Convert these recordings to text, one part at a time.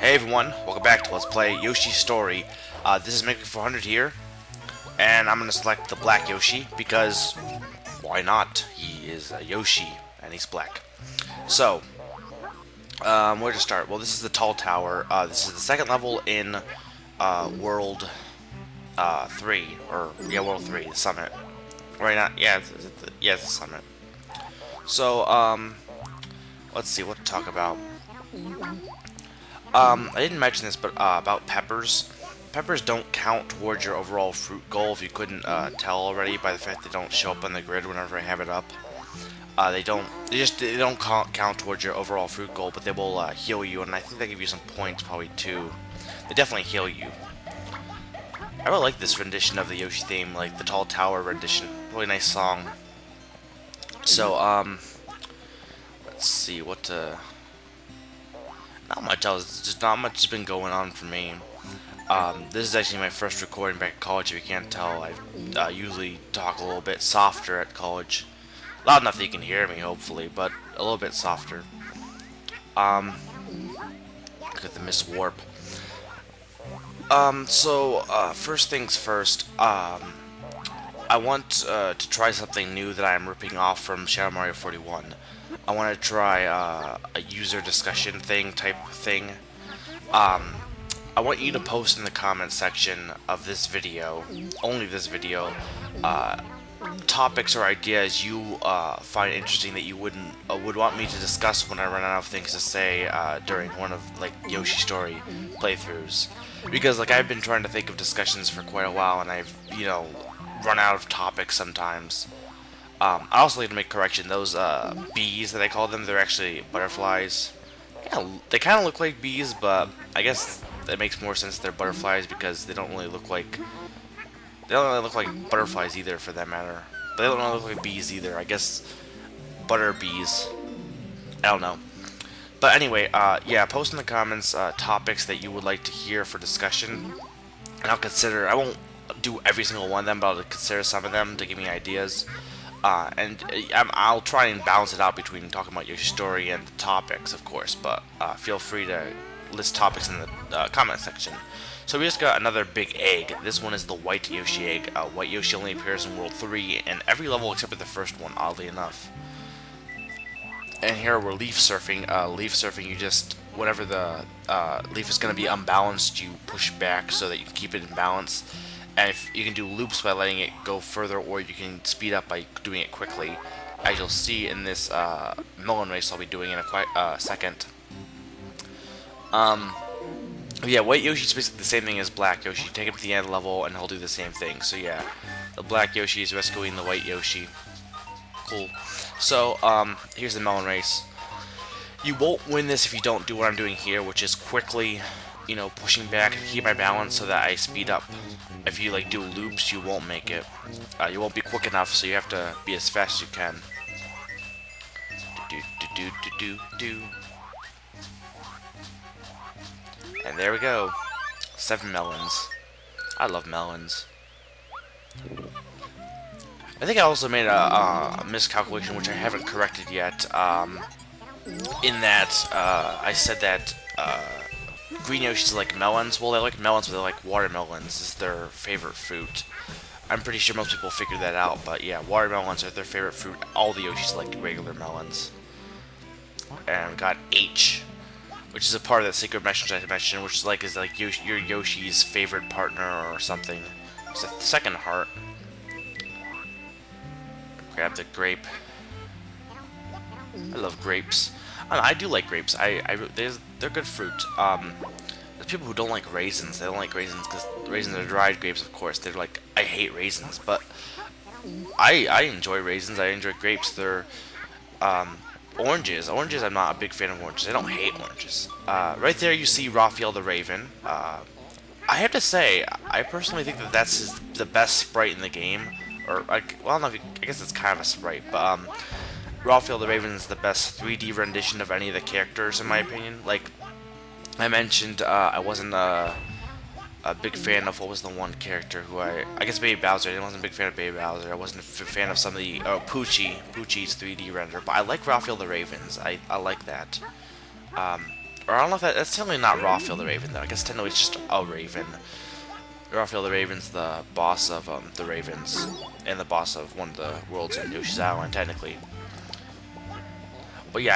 Hey everyone, welcome back to Let's Play Yoshi's Story. This is Maker 400 here, and I'm going to select the black Yoshi because, why not? He is a Yoshi, and he's black. So, where to start? Well, this is the tall tower. This is the second level in World 3, or, yeah, World 3, the summit. Right now, yeah, it's the summit. So, let's see what to talk about. I didn't mention this, but about peppers. Peppers don't count towards your overall fruit goal. If you couldn't tell already by the fact they don't show up on the grid whenever I have it up. They don't count towards your overall fruit goal, but they will heal you, and I think they give you some points probably too. They definitely heal you. I really like this rendition of the Yoshi theme, like the Tall Tower rendition. Really nice song. So let's see what to. Not much else. Just not much has been going on for me. This is actually my first recording back at college. If you can't tell, I usually talk a little bit softer at college. Loud enough that you can hear me, hopefully, but a little bit softer. Look at the Miss Warp. First things first. I want to try something new that I'm ripping off from Shadow Mario 41. I want to try a user discussion type thing. I want you to post in the comment section of this video, only this video, topics or ideas you find interesting that you would want me to discuss when I run out of things to say during one of like Yoshi Story playthroughs. Because like I've been trying to think of discussions for quite a while, and I've run out of topics sometimes. I also like to make correction. Those bees that I call them, they're actually butterflies. Yeah, they kind of look like bees, but I guess that makes more sense. They're butterflies because they don't really look like butterflies either, for that matter. But they don't really look like bees either. I guess butter bees. I don't know. But anyway, yeah, post in the comments topics that you would like to hear for discussion, and I'll consider. I won't do every single one of them, but I'll consider some of them to give me ideas. I'll try and balance it out between talking about your story and the topics, of course, but feel free to list topics in the comment section. So we just got another big egg. This one is the white Yoshi egg. White Yoshi only appears in World 3 and every level except for the first one, oddly enough. And here we're leaf surfing. Leaf surfing, you just, whenever the leaf is going to be unbalanced, you push back so that you can keep it in balance. And if you can do loops by letting it go further, or you can speed up by doing it quickly, as you'll see in this melon race I'll be doing in a second. Yeah, white Yoshi is basically the same thing as black Yoshi. You take him to the end of the level and he'll do the same thing. So yeah, the black Yoshi is rescuing the white Yoshi. Cool. So here's the melon race. You won't win this if you don't do what I'm doing here, which is quickly, pushing back and keep my balance so that I speed up. If you like do loops, you won't make it. You won't be quick enough, so you have to be as fast as you can. And there we go. 7 melons. I love melons. I think I also made a miscalculation, which I haven't corrected yet. In that I said that green Yoshis like melons. Well, they like melons, but they like watermelons. This is their favorite fruit. I'm pretty sure most people figured that out, but yeah, watermelons are their favorite fruit. All the Yoshis like regular melons. And we got H, which is a part of that secret message I mentioned, which is like your Yoshi's favorite partner or something. It's the second heart. Grab the grape. I love grapes. I do like grapes. They're good fruit. There's people who don't like raisins. They don't like raisins because raisins are dried grapes, of course. They're like, I hate raisins, but I enjoy raisins. I enjoy grapes. They're oranges. Oranges, I'm not a big fan of oranges. I don't hate oranges. Right there, you see Raphael the Raven. I have to say, I personally think that that's the best sprite in the game. Or well, I don't know if I guess it's kind of a sprite, but Raphael the Raven is the best 3D rendition of any of the characters, in my opinion. Like I mentioned, I wasn't a big fan of, what was the one character who I guess Baby Bowser. I wasn't a big fan of Baby Bowser. I wasn't a fan of some of the Poochie's 3D render, but I like Raphael the Ravens. I like that. Or I don't know if that's technically not Raphael the Raven, though. I guess technically it's just a Raven. Raphael the Raven's the boss of the Ravens, and the boss of one of the worlds in Yoshi's Island, technically. But yeah,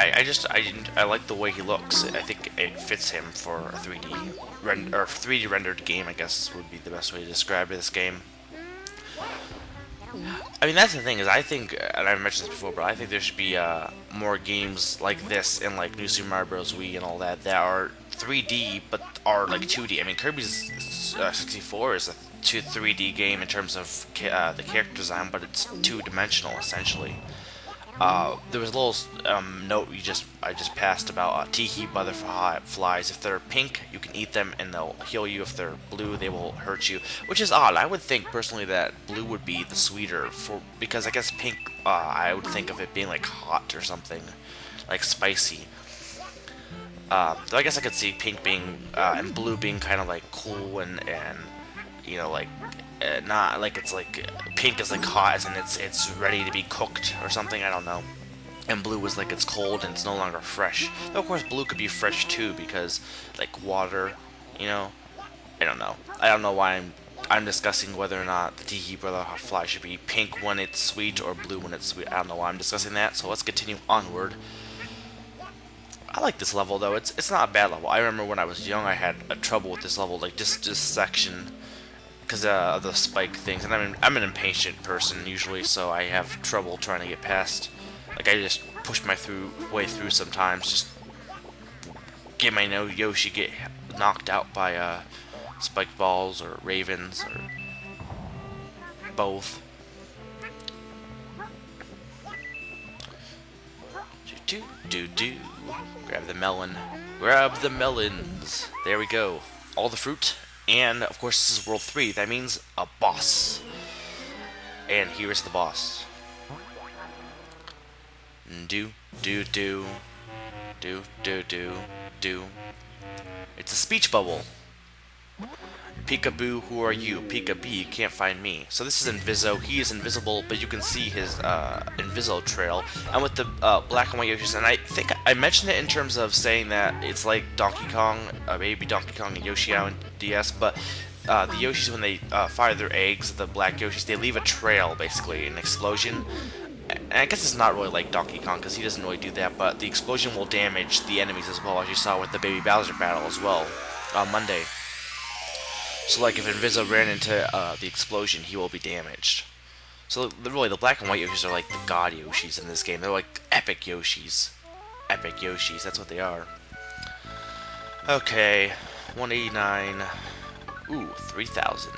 I like the way he looks. I think it fits him for a 3D rendered game, I guess would be the best way to describe this game. I mean, that's the thing, is I think, and I've mentioned this before, but I think there should be more games like this in like New Super Mario Bros. Wii and all that are 3D but are like 2D. I mean, Kirby's 64 is a 3D game in terms of the character design, but it's two-dimensional essentially. There was a little note I just passed about tiki butterflies. If they're pink, you can eat them and they'll heal you. If they're blue, they will hurt you, which is odd. I would think personally that blue would be the sweeter because I guess pink. I would think of it being like hot or something, like spicy. Though I guess I could see pink being and blue being kind of like cool and you know, like not like it's like pink is like hot as in it's ready to be cooked or something. I don't know. And blue is like it's cold and it's no longer fresh. Though of course blue could be fresh too because like water, you know. I don't know. I don't know why I'm discussing whether or not the tiki butterfly should be pink when it's sweet or blue when it's sweet. I don't know why I'm discussing that. So let's continue onward. I like this level though. It's not a bad level. I remember when I was young I had trouble with this level, like this section, because of the spike things. And I'm an impatient person usually, so I have trouble trying to get past. Like I just push my way through sometimes. Just get my Yoshi get knocked out by spike balls or ravens or both. Do. Grab the melon. Grab the melons. There we go. All the fruit. And, of course, this is World 3. That means a boss. And here is the boss. Do. It's a speech bubble. Peekaboo, who are you? Peekabee, can't find me. So this is Inviso. He is invisible, but you can see his Inviso trail. And with the black and white Yoshis, and I think I mentioned it in terms of saying that it's like Donkey Kong, baby Donkey Kong and Yoshi Island DS, but the Yoshis, when they fire their eggs, the black Yoshis, they leave a trail, basically, an explosion. And I guess it's not really like Donkey Kong, because he doesn't really do that, but the explosion will damage the enemies as well, as you saw with the Baby Bowser battle as well on Monday. So, like, if Inviso ran into the explosion, he will be damaged. So, really, the black and white Yoshis are like the god Yoshis in this game. They're like epic Yoshis. Epic Yoshis, that's what they are. Okay, 189. Ooh, 3,000.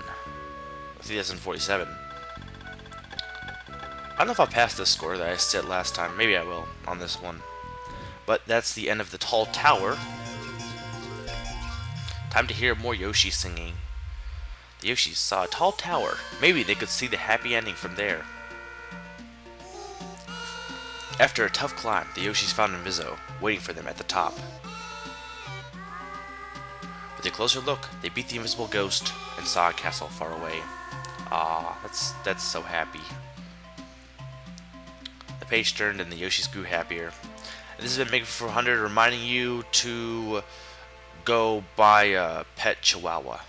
3,047. I don't know if I'll pass this score that I said last time. Maybe I will on this one. But that's the end of the tall tower. Time to hear more Yoshi singing. The Yoshis saw a tall tower. Maybe they could see the happy ending from there. After a tough climb, the Yoshis found Inviso, waiting for them at the top. With a closer look, they beat the invisible ghost and saw a castle far away. Ah, that's so happy. The page turned and the Yoshis grew happier. And this has been Maker400 reminding you to go buy a pet chihuahua.